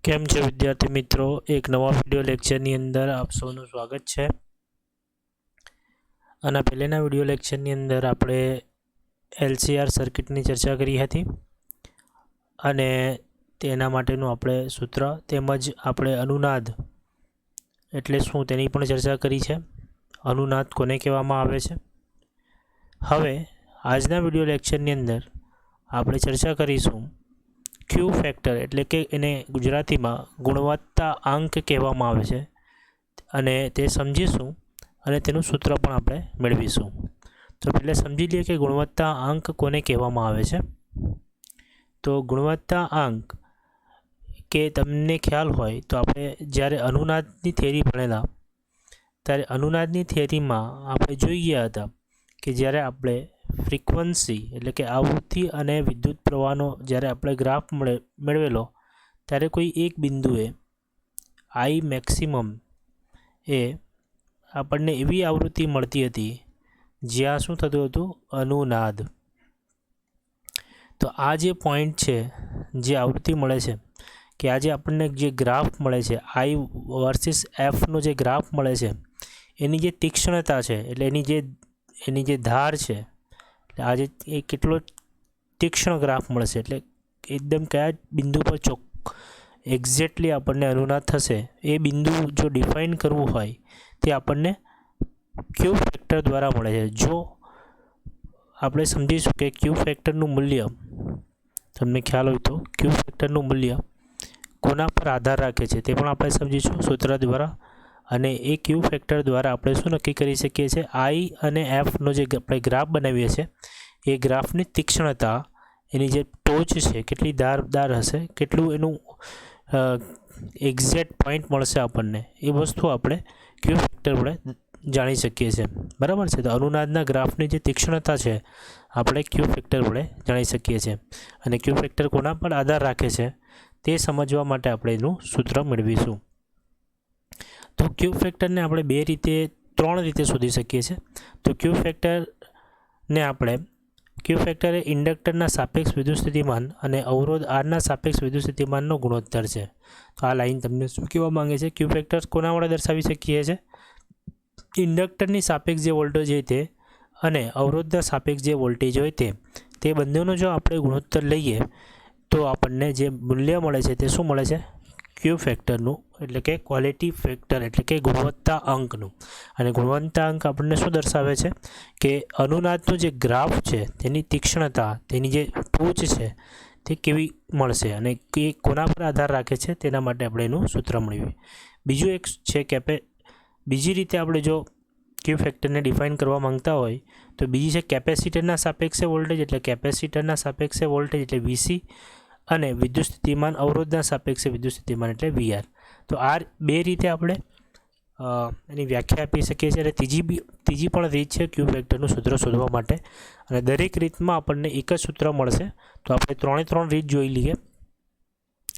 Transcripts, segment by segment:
કેમ છો વિદ્યાર્થી મિત્રો, એક નવા વિડિયો લેક્ચરની અંદર આપ સૌનું સ્વાગત છે। અને પહેલાના વિડિયો લેક્ચરની અંદર આપણે એલસીઆર સર્કિટની ચર્ચા કરી હતી અને તેના માટેનું આપણે સૂત્ર તેમજ આપણે અનુનાદ એટલે શું તેની પણ ચર્ચા કરી છે। અનુનાદ કોને કહેવામાં આવે છે। હવે આજના વિડિયો લેક્ચરની અંદર આપણે ચર્ચા કરીશું ક્યુ ફેક્ટર એટલે કે એને ગુજરાતીમાં ગુણવત્તા અંક કહેવામાં આવે છે અને તે સમજીશું અને તેનું સૂત્ર પણ આપણે મેળવીશું। તો પહેલા સમજી લઈએ કે ગુણવત્તા અંક કોને કહેવામાં આવે છે। તો ગુણવત્તા અંક કે તમને ખ્યાલ હોય તો આપણે જ્યારે અનુનાદની થિયરી ભણેલા ત્યારે અનુનાદની થિયરીમાં આપણે જોઈ ગયા હતા કે જ્યારે આપણે ફ્રીક્વન્સી એટલે કે આવૃત્તિ અને વિદ્યુત પ્રવાહનો જ્યારે આપણે ગ્રાફ મેળવેલો ત્યારે કોઈ એક બિંદુએ આઈ મેક્સિમમ એ આપણને એવી આવૃત્તિ મળતી હતી જ્યાં શું થતું હતું અનુનાદ। તો આ જે પોઈન્ટ છે જે આવૃત્તિ મળે છે કે આજે આપણને જે ગ્રાફ મળે છે આઈ વર્સિસ એફનો જે ગ્રાફ મળે છે એની જે તીક્ષ્ણતા છે એટલે એની જે ધાર છે એટલે આજે એ કેટલો તીક્ષ્ણ ગ્રાફ મળશે એટલે એકદમ કયા બિંદુ પર એક્ઝેક્ટલી આપણને અનુનાદ થશે એ બિંદુ જો ડિફાઇન કરવું હોય તે આપણને ક્યુ ફેક્ટર દ્વારા મળે છે। જો આપણે સમજીશું કે ક્યુ ફેક્ટરનું મૂલ્ય તમને ખ્યાલ હોય તો ક્યુ ફેક્ટરનું મૂલ્ય કોના પર આધાર રાખે છે તે પણ આપણે સમજીશું સૂત્ર દ્વારા અને એ ક્યુ ફેક્ટર દ્વારા આપણે શું નક્કી કરી શકીએ છીએ આઈ અને એફનો જે આપણે ગ્રાફ બનાવીએ છીએ એ ગ્રાફની તીક્ષ્ણતા એની જે ટોચ છે કેટલી ધારદાર હશે કેટલું એનું એક્ઝેક્ટ પોઈન્ટ મળશે આપણને એ વસ્તુ આપણે ક્યુ ફેક્ટર વડે જાણી શકીએ છીએ બરાબર છે। તો અનુનાદના ગ્રાફની જે તીક્ષ્ણતા છે આપણે ક્યુ ફેક્ટર વડે જાણી શકીએ છીએ અને ક્યુ ફેક્ટર કોના પર આધાર રાખે છે તે સમજવા માટે આપણે એનું સૂત્ર મેળવીશું। તો ક્યુ ફેક્ટરને આપણે ત્રણ રીતે શોધી શકીએ છીએ। તો ક્યુ ફેક્ટર એ ઇન્ડક્ટરના સાપેક્ષ વિદ્યુત સ્થિતિમાન અને અવરોધ આરના સાપેક્ષ વિદ્યુત સ્થિતિમાનનો ગુણોત્તર છે। તો આ લાઈન તમને શું કહેવા માંગે છે ક્યુ ફેક્ટર કોના વડે દર્શાવી શકીએ છીએ ઇન્ડક્ટરની સાપેક્ષ જે વોલ્ટેજ હોય તે અને અવરોધના સાપેક્ષ જે વોલ્ટેજ હોય તે બંનેનો જો આપણે ગુણોત્તર લઈએ તો આપણને જે મૂલ્ય મળે છે તે શું મળે છે ક્યુ ફેક્ટરનું એટલે કે ક્વોલિટી ફેક્ટર એટલે કે ગુણવત્તા અંકનું। અને ગુણવત્તા અંક આપણને શું દર્શાવે છે કે અનુનાદનો જે ગ્રાફ છે તેની તીક્ષ્ણતા તેની જે ટોચ છે તે કેવી મળશે અને એ કોના પર આધાર રાખે છે તેના માટે આપણે એનું સૂત્ર મળ્યું। બીજું એક છે બીજી રીતે આપણે જો ક્યુ ફેક્ટરને ડિફાઇન કરવા માંગતા હોય તો બીજી છે કેપેસિટરના સાપેક્ષે વોલ્ટેજ એટલે કેપેસિટરના સાપેક્ષે વોલ્ટેજ એટલે વીસી અને વિદ્યુત સ્થિતિમાન અવરોધના સાપેક્ષે વિદ્યુત સ્થિતિમાન એટલે વીઆર। તો આ બે રીતે આપણે એની વ્યાખ્યા આપી શકીએ છીએ અને ત્રીજી પણ રીત છે ક્યુ ફેક્ટરનું સૂત્ર શોધવા માટે અને દરેક રીતમાં આપણને એક જ સૂત્ર મળશે। તો આપણે ત્રણ રીત જોઈ લઈએ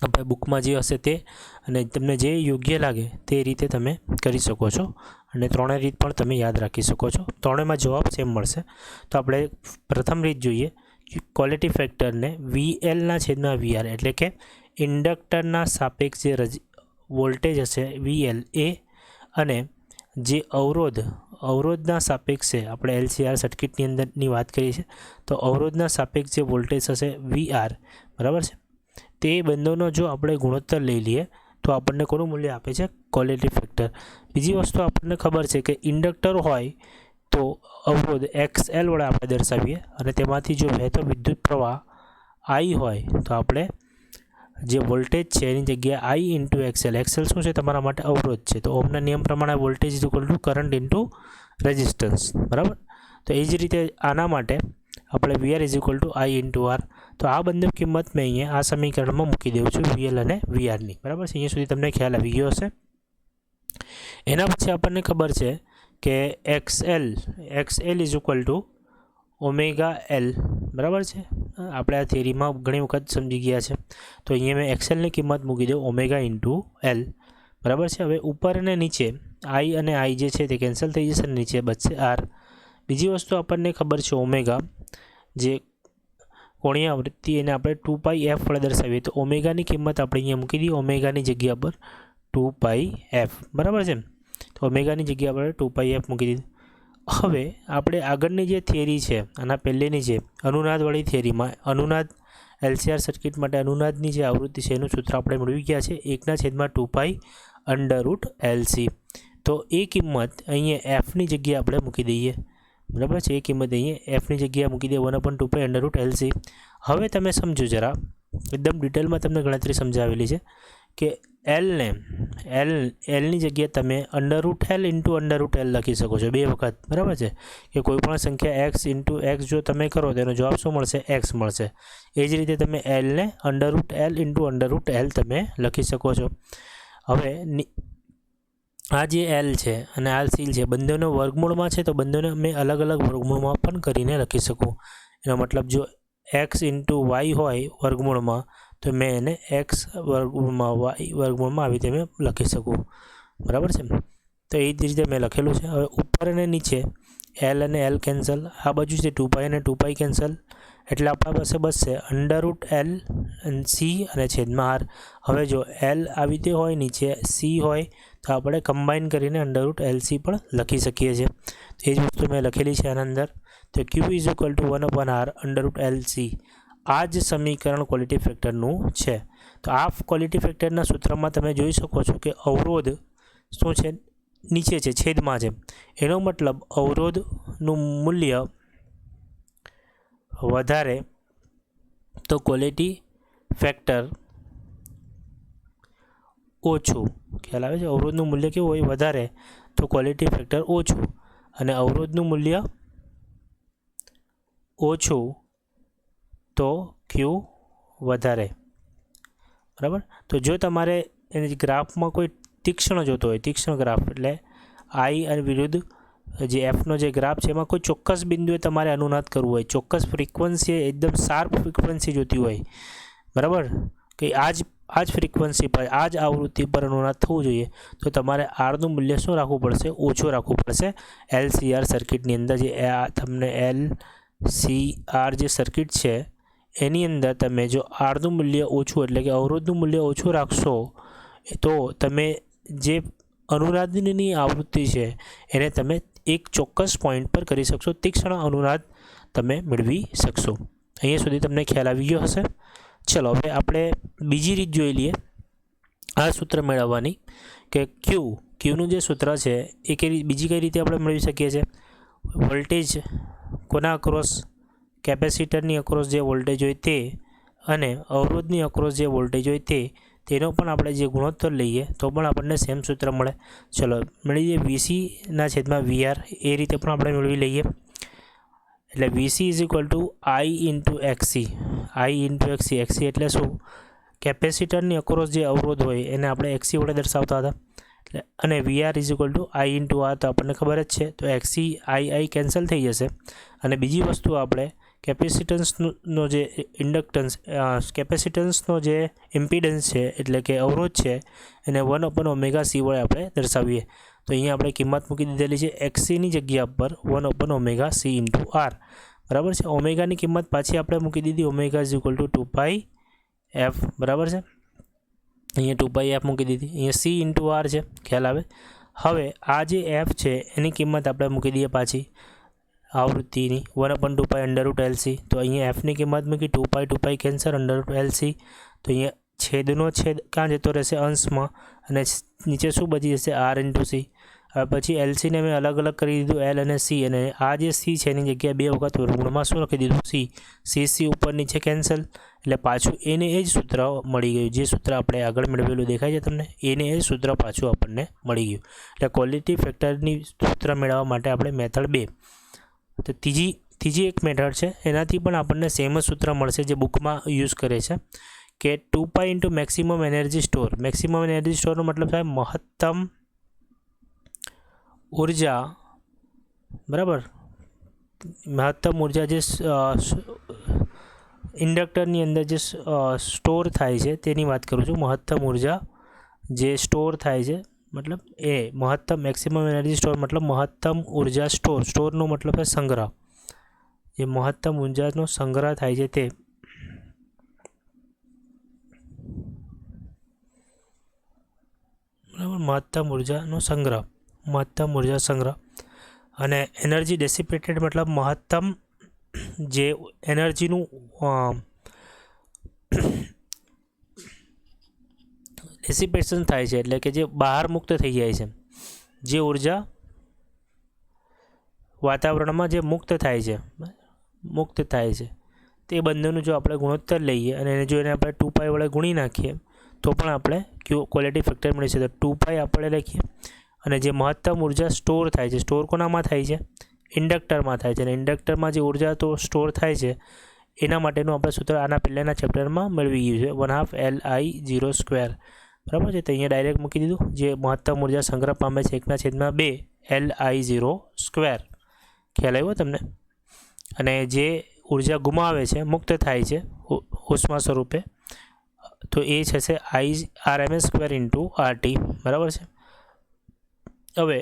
આપણે બુકમાં જે હશે તે અને તમને જે યોગ્ય લાગે તે રીતે તમે કરી શકો છો અને ત્રણેય રીત પણ તમે યાદ રાખી શકો છો ત્રણેયમાં જવાબ સેમ મળશે। તો આપણે પ્રથમ રીત જોઈએ ક્વોલિટી ફેક્ટરને વીએલના છેદમાં વીઆર એટલે કે ઇન્ડક્ટરના સાપેક્ષ જે વોલ્ટેજ હશે વીએલ એ અને જે અવરોધના સાપેક્ષે આપણે એલસીઆર સર્કિટની અંદરની વાત કરીએ છીએ તો અવરોધના સાપેક્ષ જે વોલ્ટેજ હશે વીઆર બરાબર છે તે બંનેનો જો આપણે ગુણોત્તર લઈ લઈએ તો આપણને કોનું મૂલ્ય આપે છે ક્વોલિટી ફેક્ટર। બીજી વસ્તુ આપણને ખબર છે કે ઇન્ડક્ટર હોય તો અવરોધ એક્સએલ વડે આપણે દર્શાવીએ અને તેમાંથી જો વહેતો વિદ્યુત પ્રવાહ આઈ હોય તો આપણે જે વોલ્ટેજ છે એની જગ્યાએ આઈ ઇન્ટુ એક્સએલ શું છે તમારા માટે અવરોધ છે તો ઓમના નિયમ પ્રમાણે voltage is equal to current into resistance બરાબર। તો એ જ રીતે આના માટે આપણે V R is equal to I into R તો આ બંને કિંમત મેં અહીંયા આ સમીકરણમાં મૂકી દઉં છું વીએલ અને વીઆરની બરાબર છે। અહીંયા સુધી તમને ખ્યાલ આવી ગયો હશે। એના પછી આપણને ખબર છે કે XL is equal two omega L બરાબર છે આપણે આ થિયરીમાં ઘણી વખત સમજી ગયા છે। તો અહીંયા મેં એક્સએલની કિંમત મૂકી દઉં ઓમેગા ઇન્ટુ એલ બરાબર છે। હવે ઉપર અને નીચે આઈ અને આઈ જે છે તે કેન્સલ થઈ જશે અને નીચે બચશે આર। બીજી વસ્તુ આપણને ખબર છે ઓમેગા જે કોણીય આવૃત્તિ એને આપણે 2πf વડે દર્શાવીએ તો ઓમેગાની કિંમત આપણે અહીંયા મૂકી દઈએ ઓમેગાની જગ્યા પર 2πf બરાબર છે. તો ઓમેગાની જગ્યા પર 2πf મૂકી દીધું. હવે આપણે આગળની જે થિયરી છે આના પહેલેની જે અનુનાદવાળી થિયરીમાં અનુનાદ LCR સર્કિટ માટે અનુનાદની જે આવૃત્તિ છે એનું સૂત્ર આપણે મેળવી ગયા છે 1/2π√LC. તો એ કિંમત અહીંયા એફની જગ્યાએ આપણે મૂકી દઈએ બરાબર છે. એ કિંમત અહીંયા એફની જગ્યાએ મૂકી દઈએ 1/2π√LC. હવે તમે સમજો જરા એકદમ ડિટેલમાં તમને ગણતરી સમજાવેલી છે કે એલની જગ્યાએ તમે √L × √L લખી શકો છો 2 વખત બરાબર છે. કે કોઈ પણ સંખ્યા x × x જો તમે કરો તો એનો જવાબ શું મળશે x મળશે. એ જ રીતે તમે એલને √L × √L તમે લખી શકો છો. હવે આ જે એલ છે અને આ સી છે બંનેનો વર્ગમૂળમાં છે તો બંનેને અમે અલગ અલગ વર્ગમૂળમાં પણ કરીને લખી શકું. એનો મતલબ જો x × y હોય વર્ગમૂળમાં તો મેં એને x વર્ગમૂળમાં y વર્ગમૂળમાં આવી રીતે મેં લખી શકું બરાબર છે. તો એ જ રીતે મેં લખેલું છે. હવે ઉપર અને નીચે એલ અને એલ કેન્સલ, આ બાજુ છે 2π અને 2π કેન્સલ, એટલે આપણા પાસે બસશે √L C અને છેદમાં r. હવે જો એલ આવી રીતે હોય નીચે સી હોય તો આપણે કમ્બાઈન કરીને √LC પણ લખી શકીએ છીએ. એ જ વસ્તુ મેં લખેલી છે આના અંદર. તો Q = 1/r √LC. આ જ સમીકરણ ક્વોલિટી ફેક્ટરનું છે. તો આ ક્વોલિટી ફેક્ટરના સૂત્રમાં તમે જોઈ શકો છો કે અવરોધ શું છે નીચે છે છેદમાં છે. એનો મતલબ અવરોધનું મૂલ્ય વધારે તો ક્વોલિટી ફેક્ટર ઓછું. ખ્યાલ આવે છે? અવરોધનું મૂલ્ય કેવું હોય વધારે તો ક્વોલિટી ફેક્ટર ઓછું અને અવરોધનું મૂલ્ય ઓછું તો ક્યુ વધારે બરાબર. તો જો તમારે એની ગ્રાફમાં કોઈ તીક્ષ્ણ જોતો હોય તીક્ષ્ણ ગ્રાફ એટલે આઈ અને વિરુદ્ધ જે એફનો જે ગ્રાફ છે એમાં કોઈ ચોક્કસ બિંદુએ તમારે અનુનાદ કરવું હોય ચોક્કસ ફ્રીક્વન્સી એકદમ શાર્પ ફ્રીક્વન્સી જોતી હોય બરાબર કે આ જ ફ્રીક્વન્સી પર આ જ આવૃત્તિ પર અનુનાદ થવું જોઈએ તો તમારે આરનું મૂલ્ય શું રાખવું પડશે ઓછું રાખવું પડશે. LCR સર્કિટની અંદર જે તમને LCR જે સર્કિટ છે એની અંદર તમે જો આરનું મૂલ્ય ઓછું એટલે કે અવરોધનું મૂલ્ય ઓછું રાખશો તો તમે જે અનુનાદની આવૃત્તિ છે એને તમે એક ચોક્કસ પોઈન્ટ પર કરી શકશો તીક્ષ્ણ અનુનાદ તમે મેળવી શકશો. અહીંયા સુધી તમને ખ્યાલ આવી ગયો હશે. ચલો હવે આપણે બીજી રીત જોઈ લઈએ આ સૂત્ર મેળવવાની કે ક્યુનું જે સૂત્ર છે એ બીજી કઈ રીતે આપણે મેળવી શકીએ છીએ. વોલ્ટેજ કોના અક્રોસ કેપેસિટરની અક્રોસ જે વોલ્ટેજ હોય તે અને અવરોધની અક્રોસ જે વોલ્ટેજ હોય તેનો પણ આપણે જે ગુણોત્તર લઈએ તો પણ આપણને સેમ સૂત્ર મળે. ચલો મેળવીએ VC/VR એ રીતે પણ આપણે મેળવી લઈએ. એટલે VC = I × XC. I × XC. XC એટલે શું કેપેસિટરની અક્રોસ જે અવરોધ હોય એને આપણે XC વડે દર્શાવતા હતા એટલે અને VR = I × R તો આપણને ખબર જ છે. તો XC I કેન્સલ થઈ જશે. અને બીજી વસ્તુ આપણે કેપેસિટન્સનો જે ઇન્ડક્ટન્સ કેપેસિટન્સનો જે ઇમ્પિડન્સ છે એટલે કે અવરોધ છે એને 1/ωc વડે આપણે દર્શાવીએ. તો અહીંયા આપણે કિંમત મૂકી દીધેલી છે XCની જગ્યા પર 1/ωc × R બરાબર છે. ઓમેગાની કિંમત પાછી આપણે મૂકી દીધી ω = 2πf બરાબર છે. અહીંયા 2πf મૂકી દીધી. અહીંયા C × R છે ખ્યાલ આવે. હવે આ જે f છે એની કિંમત આપણે મૂકી દઈએ પાછી આવૃત્તિની 1/2π √LC. તો અહીંયા એફની કિંમત મૂકી 2π કેન્સલ √LC. તો અહીંયા છેદનો છેદ ક્યાં જતો રહેશે અંશમાં અને નીચે શું બચી જશે R × C. હવે પછી LCને મેં અલગ અલગ કરી દીધું L અને C અને આ જે C છે એની જગ્યાએ 2 વખત વર્ગમૂળમાં શું લખી દીધું C ઉપર નીચે કેન્સલ એટલે પાછું એને એ જ સૂત્ર મળી ગયું જે સૂત્ર આપણે આગળ મેળવેલું દેખાય છે તમને એને એ જ સૂત્ર પાછું આપણને મળી ગયું. એટલે ક્વોલિટી ફેક્ટરની સૂત્ર મેળવવા માટે આપણે મેથડ 2 તો ત્રીજી એક મેથડ છે એનાથી પણ આપણને સેમ જ સૂત્ર મળશે જે બુકમાં યુઝ કરે છે કે 2π × maximum energy store. Maximum energy સ્ટોરનો મતલબ થાય મહત્તમ ઉર્જા બરાબર. મહત્તમ ઉર્જા જે ઇન્ડક્ટરની અંદર જે સ્ટોર થાય છે તેની વાત કરું છું. મહત્તમ ઉર્જા જે સ્ટોર થાય છે મતલબ એ મહત્તમ મેક્સિમમ એનર્જી સ્ટોર મતલબ મહત્તમ ઉર્જા સ્ટોરનો મતલબ છે સંગ્રહ. જે મહત્તમ ઉર્જાનો સંગ્રહ થાય છે તે મહત્તમ ઉર્જાનો સંગ્રહ અને એનર્જી ડેસિપેટેડ મતલબ મહત્તમ જે એનર્જીનું ડેસિપેશન થાય છે, એટલે કે જે બહાર મુક્ત થઈ જાય છે, જે ઉર્જા વાતાવરણમાં જે મુક્ત થાય છે તે બંનેનું જો આપણે ગુણોત્તર લઈએ અને એને જો એને આપણે 2π વડે ગુણી નાખીએ તો પણ આપણે ક્વોલિટી ફેક્ટર મળી છે. તો 2π આપણે લખીએ અને જે મહત્તમ ઉર્જા સ્ટોર થાય છે, સ્ટોર કોનામાં થાય છે? ઇન્ડક્ટરમાં થાય છે. અને ઇન્ડક્ટરમાં જે ઉર્જા તો સ્ટોર થાય છે એના માટેનું આપણે સૂત્ર આના પહેલાંના ચેપ્ટરમાં મેળવી ગયું છે, 1/2 Li0 સ્ક્વેર, બરાબર છે. તો અહીંયા ડાયરેક્ટ મૂકી દીધું. જે મહત્તમ ઉર્જા સંગ્રહ પામે છે 1/2 Li0 સ્ક્વેર. ખ્યાલ આવ્યો તમને? અને જે ઉર્જા ગુમાવે છે, મુક્ત થાય છે ઉષ્મા સ્વરૂપે, તો એ થશે Irms સ્ક્વેર ઇન્ટુ RT, બરાબર છે. હવે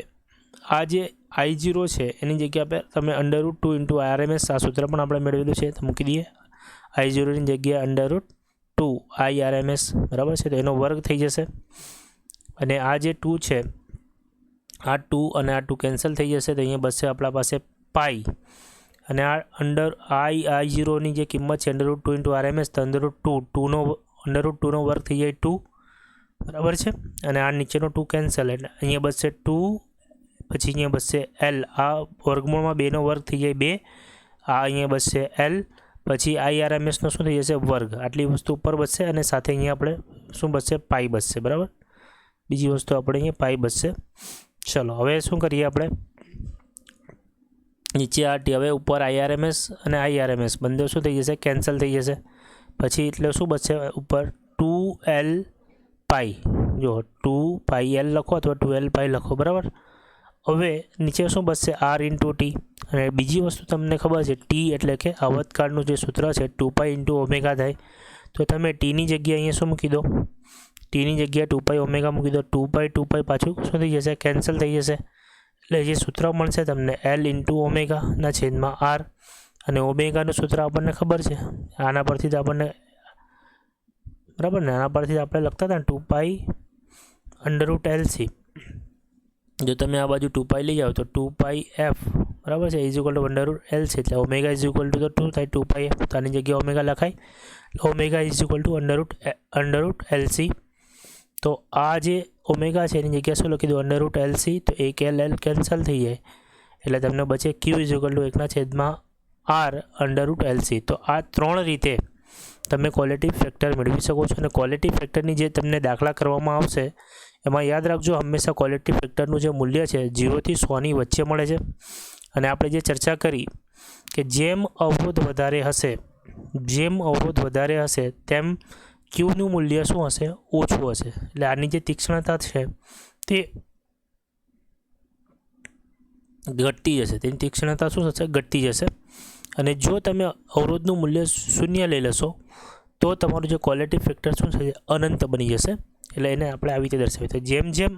આ જે I0 છે એની જગ્યા પર તમે √2 ઇન્ટુ Irms આ સૂત્ર પણ આપણે મેળવેલું છે, તો મૂકી દઈએ. I0ની જગ્યાએ √2 Irms, બરાબર છે. તો એનો વર્ગ થઈ જશે અને આ જે 2 છે, આ 2 અને આ 2 કેન્સલ થઈ જશે, તો અહીંયા બચશે આપણા પાસે પાઈ. અને આ I0ની જે કિંમત છે √2 ઇન્ટુ RMS, તો √2 નો વર્ગ થઈ જાય 2, બરાબર છે. અને આ નીચેનો 2 કેન્સલ, એટલે અહીંયા બચશે 2, પછી અહીંયા બચશે L, આ વર્ગમૂળમાં 2નો વર્ગ થઈ જાય 2, આ અહીંયા બચશે L, પછી Irmsનો શું થઈ જશે? વર્ગ. આટલી વસ્તુ ઉપર બચશે અને સાથે અહીંયા આપણે શું બચશે? પાઈ બચશે, બરાબર. બીજી વસ્તુ આપણે અહીંયા પાઈ બચશે. ચલો હવે શું કરીએ આપણે? નીચે RT, હવે ઉપર Irms અને Irms બંને શું થઈ જશે? કેન્સલ થઈ જશે. પછી એટલે શું બચશે ઉપર? 2L પાઈ. જો 2πL લખો અથવા 2L પાઈ લખો, બરાબર. હવે નીચે શું બચશે? R into T. અને બીજી વસ્તુ તમને ખબર છે, ટી એટલે કે આવતકાળનું જે સૂત્ર છે 2π ઇન્ટુ ઓમેગા થાય. તો તમે ટીની જગ્યાએ અહીંયા શું મૂકી દો? ટીની જગ્યાએ 2π ઓમેગા મૂકી દો. 2π પાછું શું થઈ જશે? કેન્સલ થઈ જશે. એટલે જે સૂત્ર મળશે તમને L ઇન્ટુ ઓમેગાના છેદમાં R. અને ઓમેગાનું સૂત્ર આપણને ખબર છે, આના પરથી જ આપણને, બરાબર ને, આના પરથી આપણે લખતા હતા ને 2π √LC. જો તમે આ બાજુ 2π લઈ જાઓ તો 2πf, બરાબર છે, √LC, એટલે ઓમેગા = તો 2 થાય 2πf. તો આની જગ્યાએ ઓમેગા લખાય, ઓમેગા √LC. તો આ જે ઓમેગા છે એની જગ્યાએ શું લખી દો? √LC. તો એક L કેન્સલ થઈ જાય, એટલે તમને બચે Q = 1/R √LC. તો આ 3 રીતે તમે ક્વોલિટી ફેક્ટર મેળવી શકો છો. અને ક્વોલિટી ફેક્ટરની જે તમને દાખલા કરવામાં આવશે એમાં યાદ રાખજો, હંમેશા ક્વોલિટી ફેક્ટરનું જે મૂલ્ય છે 0 થી 100ની વચ્ચે મળે છે. અને આપણે જે ચર્ચા કરી કે જેમ અવરોધ વધારે હશે તેમ ક્યુનું મૂલ્ય શું હશે? ઓછું હશે. એટલે આની જે તીક્ષ્ણતા છે તે ઘટતી જશે, તેની તીક્ષ્ણતા શું થશે? ઘટતી જશે. અને જો તમે અવરોધનું મૂલ્ય 0 લઈ લેશો તો તમારું જે ક્વોલિટી ફેક્ટર શું થશે? અનંત બની જશે. એટલે એને આપણે આવી રીતે દર્શાવીએ. તો જેમ જેમ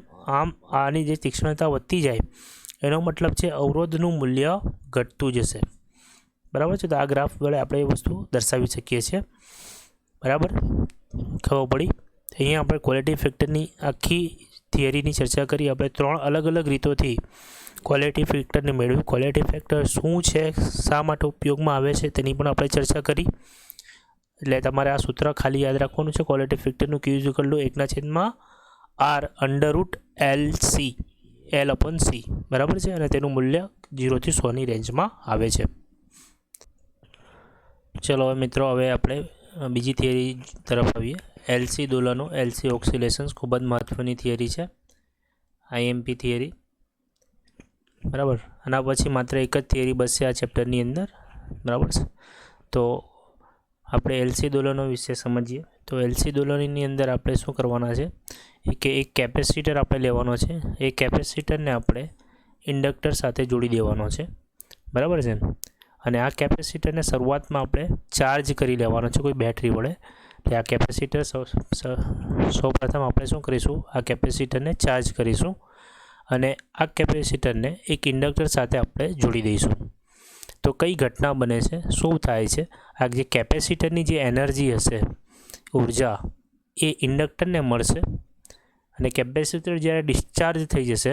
આની જે તીક્ષ્ણતા વધતી જાય એનો મતલબ છે અવરોધનું મૂલ્ય ઘટતું જશે, બરાબર છે. તો આ ગ્રાફ વડે આપણે એ વસ્તુ દર્શાવી શકીએ છીએ, બરાબર. ખબર પડી? અહીંયા આપણે ક્વોલિટી ફેક્ટરની આખી થિયરીની ચર્ચા કરી. આપણે 3 અલગ અલગ રીતોથી ક્વોલિટી ફેક્ટરને મેળવ્યું. ક્વોલિટી ફેક્ટર શું છે, શા માટે ઉપયોગમાં આવે છે, તેની પણ આપણે ચર્ચા કરી. એટલે તમારે આ સૂત્ર ખાલી યાદ રાખવાનું છે. Quality ફેક્ટરનું Q = 1/R √LC, L/C, બરાબર છે. અને તેનું મૂલ્ય 0 થી 100ની રેન્જમાં આવે છે. ચલો હવે મિત્રો, હવે આપણે બીજી થિયરી તરફ આવીએ. LC દોલનો, LC ઓક્સિલેશન્સ ખૂબ જ મહત્ત્વની થિયરી છે, IMP થિયરી, બરાબર. આના પછી માત્ર એક જ થિયરી બચશે આ ચેપ્ટરની અંદર, બરાબર છે. તો આપણે LC દોલનો વિશે સમજીએ. તો LC દોલનની અંદર આપણે શું કરવાના છે કે એક કેપેસિટર આપણે લેવાનો છે. એ કેપેસિટરને આપણે ઇન્ડક્ટર સાથે જોડી દેવાનો છે, બરાબર છે. અને આ કેપેસિટરને શરૂઆતમાં આપણે ચાર્જ કરી લેવાનો છે કોઈ બેટરી વડે. એટલે આ કેપેસિટર સૌપ્રથમ આપણે શું કરીશું? આ કેપેસિટરને ચાર્જ કરીશું અને આ કેપેસિટરને એક ઇન્ડક્ટર સાથે આપણે જોડી દઈશું. તો કઈ ઘટના બને છે, શું થાય છે? આ જે કેપેસિટરની જે એનર્જી હશે, ઉર્જા, એ ઇન્ડક્ટરને મળશે અને કેપેસિટર જ્યારે ડિસ્ચાર્જ થઈ જશે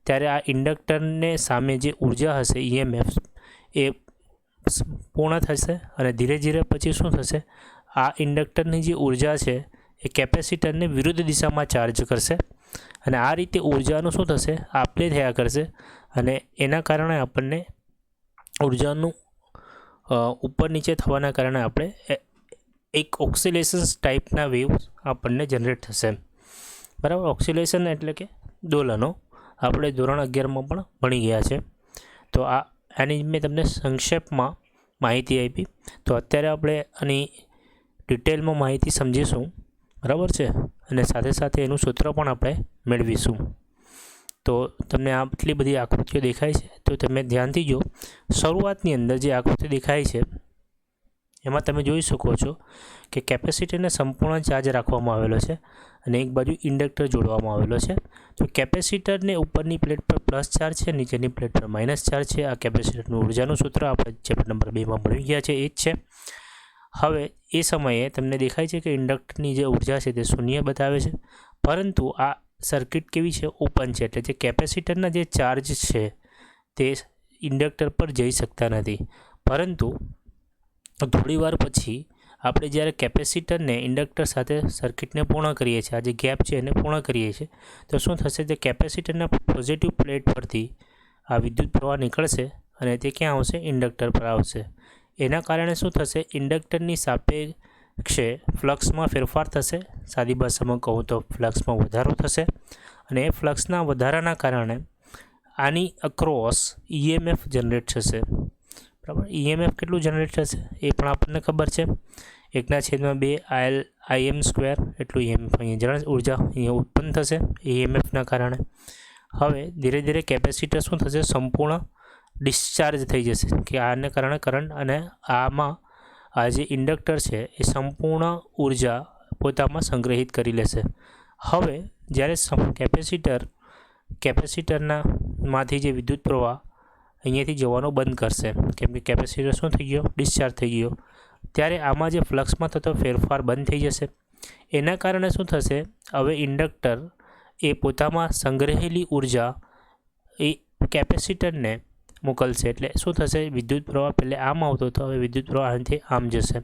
ત્યારે આ ઇન્ડક્ટરને સામે જે ઉર્જા હશે EMF એ પૂર્ણ થશે અને ધીરે ધીરે પછી શું થશે, આ ઇન્ડક્ટરની જે ઉર્જા છે એ કેપેસિટરને વિરુદ્ધ દિશામાં ચાર્જ કરશે અને આ રીતે ઉર્જાનું શું થશે, આપલે થયા કરશે અને એના કારણે આપણને ઉર્જાનું ઉપર નીચે થવાના કારણે આપણે એક ઓક્સિલેશન્સ ટાઈપના વેવ્સ આપણને જનરેટ થશે. બરાબર, ઓક્સિલેશન એટલે કે દોલનો આપણે ધોરણ 11માં પણ ભણી ગયા છે. તો આની મેં તમને સંક્ષેપમાં માહિતી આપી. તો અત્યારે આપણે આની ડિટેલમાં માહિતી સમજીશું. બરાબર છે, અને સાથે સાથે એનું સૂત્ર પણ આપણે મેળવીશું. તો તમને આટલી બધી આકૃતિઓ દેખાય છે તો તમે ધ્યાનથી જો. શરૂઆતની અંદર જે આકૃતિ દેખાય છે એમાં તમે જોઈ શકો છો કે કેપેસિટરને સંપૂર્ણ ચાર્જ રાખવામાં આવેલો છે અને એક બાજુ ઇન્ડક્ટર જોડવામાં આવેલો છે. તો કેપેસિટરને ઉપરની પ્લેટ પર પ્લસ ચાર્જ છે, નીચેની પ્લેટ પર માઇનસ ચાર્જ છે. આ કેપેસિટરનું ઉર્જાનું સૂત્ર આપણે ચેપ્ટર નંબર 2માં ભણી ગયા છે, એ જ છે. હવે એ સમયે તમને દેખાય છે કે ઇન્ડક્ટરની જે ઉર્જા છે તે શૂન્ય બતાવે છે, પરંતુ આ સર્કિટ કેવી છે, ઓપન છે. એટલે જે કેપેસિટરના જે ચાર્જ છે તે ઇન્ડક્ટર પર જઈ શકતા નથી. પરંતુ થોડી વાર પછી આપણે જ્યારે કેપેસિટરને ઇન્ડક્ટર સાથે સર્કિટને પૂર્ણ કરીએ છીએ, આ જે ગેપ છે એને પૂર્ણ કરીએ છીએ, તો શું થશે, તે કેપેસિટરના પોઝિટિવ પ્લેટ પરથી આ વિદ્યુત પ્રવાહ નીકળશે અને તે ક્યાં આવશે, ઇન્ડક્ટર પર આવશે. એના કારણે શું થશે, ઇન્ડક્ટરની સાપેક્ષે ફ્લક્સમાં ફેરફાર થશે. સાદી ભાષામાં કહું તો ફ્લક્સમાં વધારો થશે અને એ ફ્લક્સના વધારાના કારણે આની અક્રોસ EMF જનરેટ થશે. બરાબર, EMF કેટલું જનરેટ થશે એ પણ આપણને ખબર છે, 1/2 એટલું EMF અહીંયા ઉર્જા અહીંયા ઉત્પન્ન થશે EMFના કારણે. હવે ધીરે ધીરે કેપેસિટર શું થશે, સંપૂર્ણ ડિસ્ચાર્જ થઈ જશે કે આને કારણે કરંટ, અને આમાં આ જે ઇન્ડક્ટર છે એ સંપૂર્ણ ઉર્જા પોતામાં સંગ્રહિત કરી લેશે. હવે જ્યારે કેપેસિટરના માંથી જે વિદ્યુત પ્રવાહ અહીંયાથી જવાનો બંધ કરશે, કેમ કે કેપેસિટર શું થઈ ગયો, ડિસ્ચાર્જ થઈ ગયો, ત્યારે આમાં જે ફ્લક્સમાં થતો ફેરફાર બંધ થઈ જશે. એના કારણે શું થશે, હવે ઇન્ડક્ટર એ પોતામાં સંગ્રહેલી ઉર્જા એ કેપેસિટરને મોકલશે. એટલે શું થશે, વિદ્યુત પ્રવાહ પહેલે આમ આવતો હતો, હવે વિદ્યુત પ્રવાહ અહીંથી આમ જશે.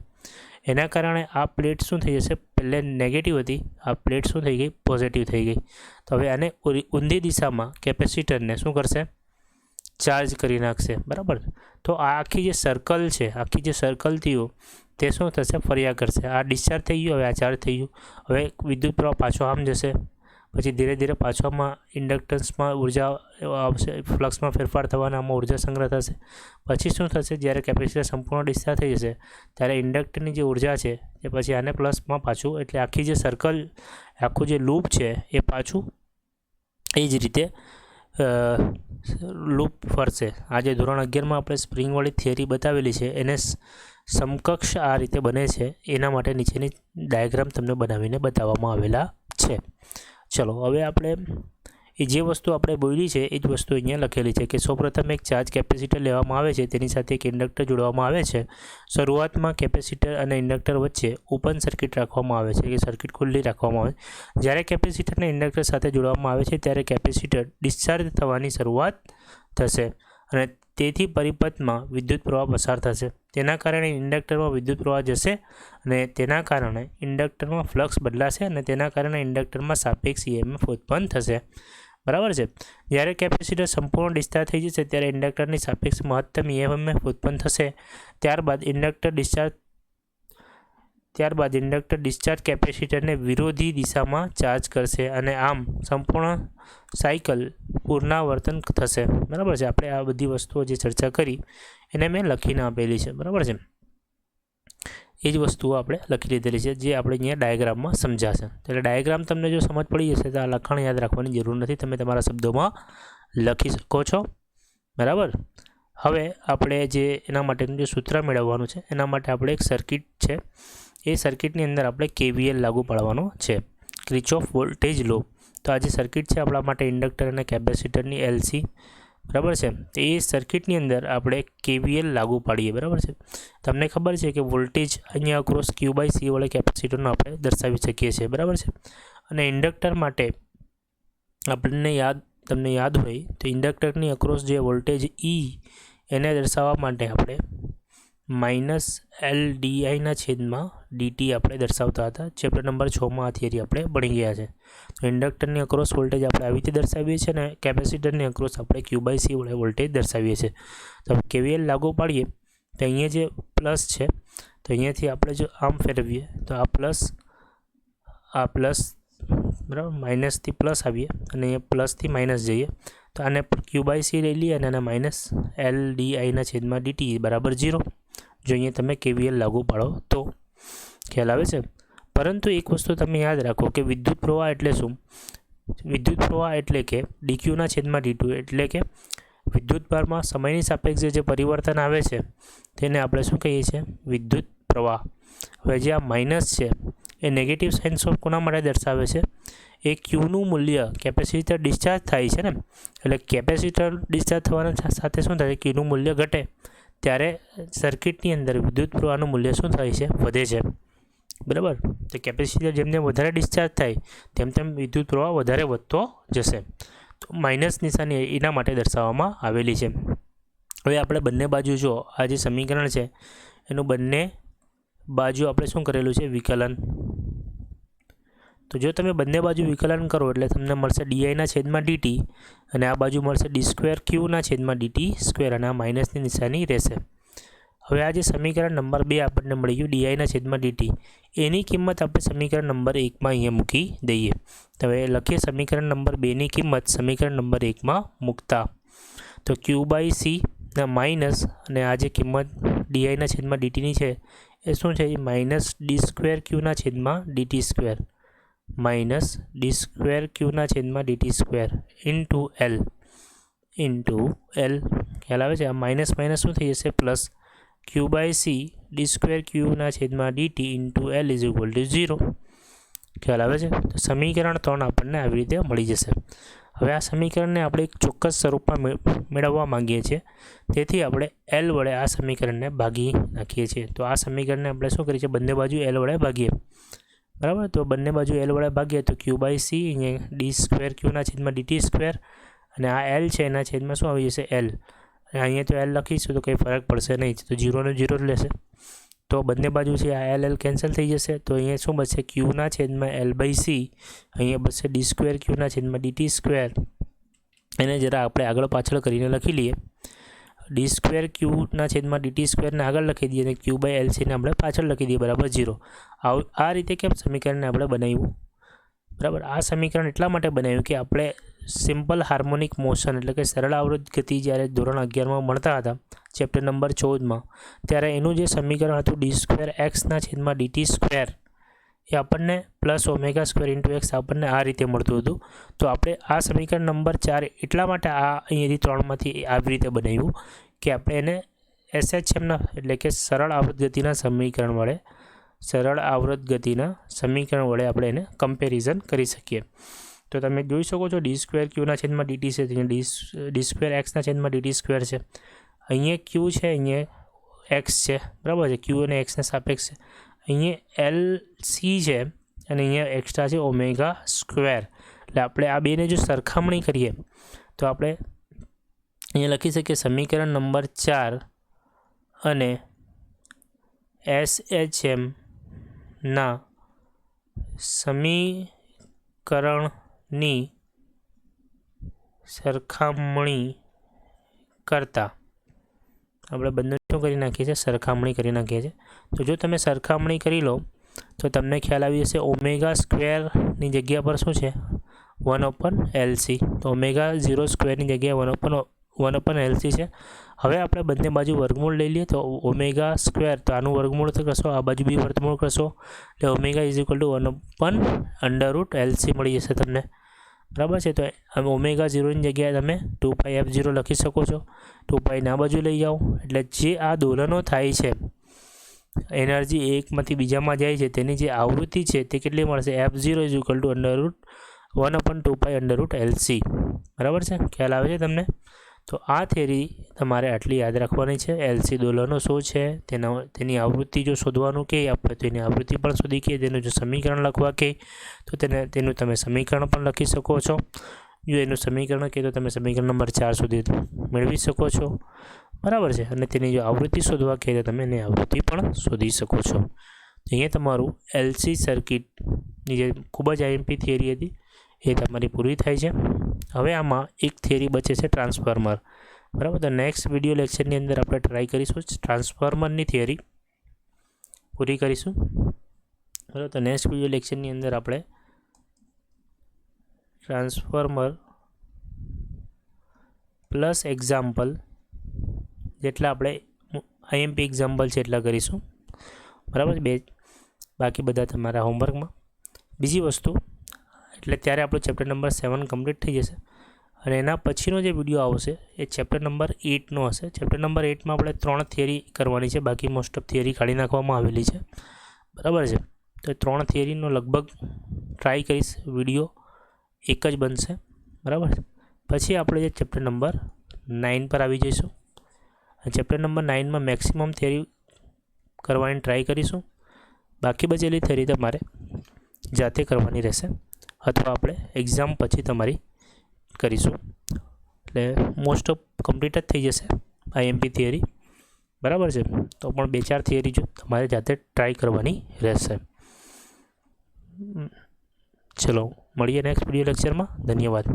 એના કારણે આ પ્લેટ શું થઈ જશે, પહેલે નેગેટિવ હતી, આ પ્લેટ શું થઈ ગઈ, પોઝિટિવ થઈ ગઈ. તો હવે આને ઊંધી દિશામાં કેપેસિટરને શું કરશે, ચાર્જ કરી નાખશે. બરાબર, તો આ આખી જે સર્કલ છે, આખી જે સર્કલ થયું તે શું થશે, ફર્યા કરશે. આ ડિસ્ચાર્જ થઈ ગયું, હવે આ ચાર્જ થઈ ગયું, હવે વિદ્યુત પ્રવાહ પાછો આમ જશે, પછી ધીરે ધીરે પાછોમાં ઇન્ડક્ટન્સમાં ઉર્જા આવશે, ફ્લક્સમાં ફેરફાર થવાના આમાં ઉર્જા સંગ્રહ થશે. પછી શું થશે, જ્યારે કેપેસિટર સંપૂર્ણ ડિસ્ચાર્જ થઈ જશે ત્યારે ઇન્ડક્ટરની જે ઉર્જા છે એ પછી આને પ્લસમાં પાછું, એટલે આખી જે સર્કલ, આખું જે લૂપ છે એ પાછું એ જ રીતે લૂપ ફરશે. આજે ધોરણ 11માં આપણે સ્પ્રિંગવાળી થિયરી બતાવેલી છે, એને સમકક્ષ આ રીતે બને છે. એના માટે નીચેની ડાયાગ્રામ તમને બનાવીને બતાવવામાં આવેલા છે. ચલો, હવે આપણે એ જે વસ્તુ આપણે બોલી છે એ જ વસ્તુ અહીંયા લખેલી છે કે સૌપ્રથમ એક ચાર્જ કેપેસિટર લેવામાં આવે છે, તેની સાથે એક ઇન્ડક્ટર જોડવામાં આવે છે. શરૂઆતમાં કેપેસિટર અને ઇન્ડક્ટર વચ્ચે ઓપન સર્કિટ રાખવામાં આવે છે, કે સર્કિટ ખુલ્લી રાખવામાં આવે છે. જ્યારે કેપેસિટરને ઇન્ડક્ટર સાથે જોડવામાં આવે છે ત્યારે કેપેસિટર ડિસ્ચાર્જ થવાની શરૂઆત થશે અને તેથી પરિપથમાં વિદ્યુત પ્રવાહ પસાર થશે. તેના કારણે ઇન્ડક્ટરમાં વિદ્યુત પ્રવાહ જશે અને તેના કારણે ઇન્ડક્ટરમાં ફ્લક્સ બદલાશે અને તેના કારણે ઇન્ડક્ટરમાં સાપેક્ષ EMF ઉત્પન્ન થશે. બરાબર છે. જ્યારે કેપેસિટર સંપૂર્ણ ડિસ્ચાર્જ થઈ જશે ત્યારે ઇન્ડક્ટરની સાપેક્ષ મહત્તમ EMF ઉત્પન્ન થશે. ત્યારબાદ ઇન્ડક્ટર ડિસ્ચાર્જ કેપેસિટરને વિરોધી દિશામાં ચાર્જ કરશે અને આમ સંપૂર્ણ સાયકલ પુનરાવર્તન થશે. બરાબર છે. આપણે આ બધી વસ્તુઓ જે ચર્ચા કરી એને મેં લખીને આપેલી છે. બરાબર છે. એ જ વસ્તુઓ આપણે લખી લીધેલી છે, જે આપણે અહીંયા ડાયાગ્રામમાં સમજાશે. એટલે ડાયાગ્રામ તમને જો સમજ પડી જશે તો આ લખાણ યાદ રાખવાની જરૂર નથી, તમે તમારા શબ્દોમાં લખી શકો છો. બરાબર. હવે આપણે જે એના માટેનું જે સૂત્ર મેળવવાનું છે એના માટે આપણે એક સર્કિટ છે, એ સર્કિટની અંદર આપણે KVL લાગુ પાડવાનો છે, ક્રિચોફ વોલ્ટેજ લો. તો આ જે સર્કિટ છે આપણા માટે ઇન્ડક્ટર અને કેપેસિટરની LC. બરાબર છે. તો એ સર્કિટની અંદર આપણે KVL લાગુ પાડીએ. બરાબર છે. તમને ખબર છે કે વોલ્ટેજ અહીંયા અક્રોસ Q/C વડે કેપેસિટરનો આપણે દર્શાવી શકીએ છીએ. બરાબર છે. અને ઇન્ડક્ટર માટે તમને યાદ હોય તો ઇન્ડક્ટરની અક્રોસ જે વોલ્ટેજ E એને દર્શાવવા માટે આપણે માઇનસ LdIના છેદમાં dt આપણે દર્શાવતા હતા. ચેપ્ટર નંબર 6માં આ થિયરી આપણે ભણી ગયા છે. તો ઇન્ડક્ટરની અક્રોસ વોલ્ટેજ આપણે આવી રીતે દર્શાવીએ છીએ અને કેપેસિટરની અક્રોસ આપણે Q/C વડે વોલ્ટેજ દર્શાવીએ છીએ. તો KVL લાગુ પાડીએ તો અહીંયા જે પ્લસ છે તો અહીંયાથી આપણે જો આમ ફેરવીએ તો આ પ્લસ બરાબર, માઇનસથી પ્લસ આવીએ અને અહીંયા પ્લસથી માઇનસ જઈએ તો આને Q/C લઈ લઈએ અને આને માઇનસ LdIના છેદમાં dt બરાબર 0. જો અહીંયા તમે KVL લાગુ પાડો તો ખ્યાલ આવે છે. પરંતુ એક વસ્તુ તમે યાદ રાખો કે વિદ્યુત પ્રવાહ એટલે શું? વિદ્યુત પ્રવાહ એટલે કે dqના છેદમાં dt, એટલે કે વિદ્યુતભારમાં સમયની સાપેક્ષે જે પરિવર્તન આવે છે તેને આપણે શું કહીએ છીએ? વિદ્યુત પ્રવાહ. હવે જે આ માઇનસ છે એ નેગેટિવ સાઇન કોના માટે દર્શાવે છે? એ ક્યુનું મૂલ્ય કેપેસિટર ડિસ્ચાર્જ થાય છે ને, એટલે કેપેસિટર ડિસ્ચાર્જ થવાના સાથે શું થાય? ક્યુનું મૂલ્ય ઘટે ત્યારે સર્કિટની અંદર વિદ્યુત પ્રવાહનું મૂલ્ય શું થાય છે? વધે છે. બરાબર. તો કેપેસિટર જેમ જેમ વધારે ડિસ્ચાર્જ થાય તેમ તેમ વિદ્યુત પ્રવાહ વધારે વધતો જશે. તો માઇનસ નિશાની એના માટે દર્શાવવામાં આવેલી છે. હવે આપણે બંને બાજુ જો આ જે સમીકરણ છે એનું બંને બાજુ આપણે શું કરેલું છે? વિકલન. તો જો તમે બંને બાજુ વિકલન કરો એટલે તમને મળશે ડીઆઈના છેદમાં dt અને આ બાજુ મળશે d²q ના છેદમાં dt² અને આ માઇનસની નિશાની રહેશે. હવે આ જે સમીકરણ નંબર 2 આપણને મળી ગયું ડીઆઈના છેદમાં dt, એની કિંમત આપણે સમીકરણ નંબર 1માં અહીંયા મૂકી દઈએ. તો હવે લખીએ સમીકરણ નંબર 2ની કિંમત સમીકરણ નંબર 1માં મૂકતા તો Q/Cના માઇનસ અને આ જે કિંમત ડીઆઈના છેદમાં dtની છે એ શું છે? માઇનસ d²q ના છેદમાં dt² માઇનસ d²q ના છેદમાં dt² ઇન્ટુ L. ખ્યાલ આવે છે? આ માઇનસ માઇનસ શું થઈ જશે? પ્લસ Q/C d²q ના છેદમાં dt ઇન્ટુ L = 0. ખ્યાલ આવે છે? તો સમીકરણ 3 આપણને આવી રીતે મળી જશે. હવે આ સમીકરણને આપણે એક ચોક્કસ સ્વરૂપમાં મેળવવા માંગીએ છીએ, તેથી આપણે L વડે આ સમીકરણને ભાગી નાખીએ છીએ. તો આ સમીકરણને આપણે શું કરીએ છીએ? બંને બાજુ L વડે ભાગીએ. બરાબર. તો બંને બાજુ L વડે ભાગીએ તો Q/C અહીંયા d²q ના છેદમાં dt² અને આ L છે એના છેદમાં શું આવી જશે? L. અને અહીંયા તો L લખીશું તો કંઈ ફરક પડશે નહીં, તો 0 ને 0 લેશે. તો બંને બાજુ છે આ L કેન્સલ થઈ જશે. તો અહીંયા શું બચશે? Q ના છેદમાં L/C. અહીંયા બચશે d²q ના છેદમાં dt². એને જરા આપણે આગળ પાછળ કરીને લખી લઈએ. d²q ના છેદમાં dt² ને આગળ લખી દઈએ અને Q/LC ને આપણે પાછળ લખી દઈએ બરાબર 0. આ રીતે કેમ સમીકરણને આપણે બનાવ્યું? બરાબર. આ સમીકરણ એટલા માટે બનાવ્યું કે આપણે સિમ્પલ હાર્મોનિક મોશન એટલે કે સરળ આવૃત્ત ગતિ જ્યારે ધોરણ 11માં ભણતા હતા ચેપ્ટર નંબર 14માં, ત્યારે એનું જે સમીકરણ હતું d²x ના છેદમાં dt² એ આપણને +ω² x આપણને આ રીતે મળતું હતું. તો આપણે આ સમીકરણ નંબર 4 એટલા માટે આ અહીંયાથી 3માંથી આવી રીતે બનાવ્યું કે આપણે એને SHMના એટલે કે સરળ આવૃત્ત ગતિના સમીકરણ વડે આપણે એને કમ્પેરિઝન કરી શકીએ. તો તમે જોઈ શકો છો d²q ના છેદમાં dt છે, અહીંયા d²x ના છેદમાં dt² છે, અહીંયા q છે, અહીંયા x છે. બરાબર છે? q અને x ને સાપેક્ષ છે. અહીંયા LC છે અને અહીંયા એક્સ્ટ્રા છે ω². એટલે આપણે આ બેને જો સરખામણી કરીએ તો આપણે અહીંયા લખી શકીએ સમીકરણ નંબર 4 અને SHMના સમીકરણની સરખામણી કરતાં આપણે બંને શું કરી નાખીએ છીએ? સરખામણી કરી નાખીએ છીએ. તો જો તમે સરખામણી કરી લો તો તમને ખ્યાલ આવી જશે ω²ની જગ્યા પર શું છે? 1/LC. તો ω02ની જગ્યાએ 1/LC છે. હવે આપણે બંને બાજુ વર્ગમૂળ લઈ લઈએ તો ω², તો આનું વર્ગમૂળ તો કરશો, આ બાજુ બી વર્ગમૂળ કરશો એટલે ω = 1/LC મળી જશે તમને. બરાબર છે? તો ω0ની જગ્યાએ તમે 2πf0 લખી શકો છો. 2π ના બાજુ લઈ જાઓ એટલે જે આ દોલનો થાય છે, એનર્જી એકમાંથી બીજામાં જાય છે, તેની જે આવૃત્તિ છે તે કેટલી મળશે? f0 = 1/2π√LC. બરાબર છે? ખ્યાલ આવે છે તમને? તો આ થિયરી તમારે આટલી યાદ રાખવાની છે. LC દોલનો શું છે, તેની આવૃત્તિ જો શોધવાનું કહે આપણે તો એની આવૃત્તિ પણ શોધી કે તેનું જો સમીકરણ લખવા કહે તો તેનું તમે સમીકરણ પણ લખી શકો છો. જો એનું સમીકરણ કહે તો તમે સમીકરણ નંબર 4 સુધી મેળવી શકો છો, બરાબર છે. અને તેની જો આવૃત્તિ શોધવા કહે તો તમે એની આવૃત્તિ પણ શોધી શકો છો. અહીંયા તમારું એલસી સર્કિટની જે ખૂબ જ આઈએમપી થિયરી હતી એ તમારી પૂરી થાય છે. હવે આમાં એક થિયરી બચે છે ટ્રાન્સફોર્મર, બરાબર. તો નેક્સ્ટ વિડીયો લેક્ચરની અંદર આપણે ટ્રાય કરીશું ટ્રાન્સફોર્મરની થિયરી પૂરી કરીશું, બરાબર. તો નેક્સ્ટ વિડીયો લેક્ચરની અંદર આપણે ટ્રાન્સફોર્મર પ્લસ એક્ઝામ્પલ જેટલા આપણે આઈએમપી એક્ઝામ્પલ છે એટલા કરીશું, બરાબર. બાકી બધા તમારા હોમવર્કમાં. બીજી વસ્તુ એટલે ત્યારે આપણું ચેપ્ટર નંબર 7 કમ્પ્લીટ થઈ જશે અને એના પછીનો જે વિડીયો આવશે એ ચેપ્ટર નંબર 8નો હશે. ચેપ્ટર નંબર 8માં આપણે 3 થિયરી કરવાની છે, બાકી મોસ્ટ ઓફ થિયરી કાઢી નાખવામાં આવેલી છે, બરાબર છે. તો 3 થિયરીનો લગભગ ટ્રાય કરીશ, વિડીયો એક જ બનશે, બરાબર. પછી આપણે જે ચેપ્ટર નંબર 9 પર આવી જઈશું. ચેપ્ટર નંબર 9માં મેક્સિમમ થિયરી કરવાની ટ્રાય કરીશું. બાકી બચેલી થિયરી તમારે જાતે કરવાની રહેશે અથવા આપણે એક્ઝામ પછી તમારી કરીશું. એટલે મોસ્ટ ઓફ કમ્પ્લીટ જ થઈ જશે આઈએમપી થિયરી, બરાબર છે. તો પણ 2-4 થિયરી જો તમારે જાતે ટ્રાય કરવાની રહેશે. ચલો મળીએ નેક્સ્ટ વિડીયો લેક્ચરમાં. ધન્યવાદ.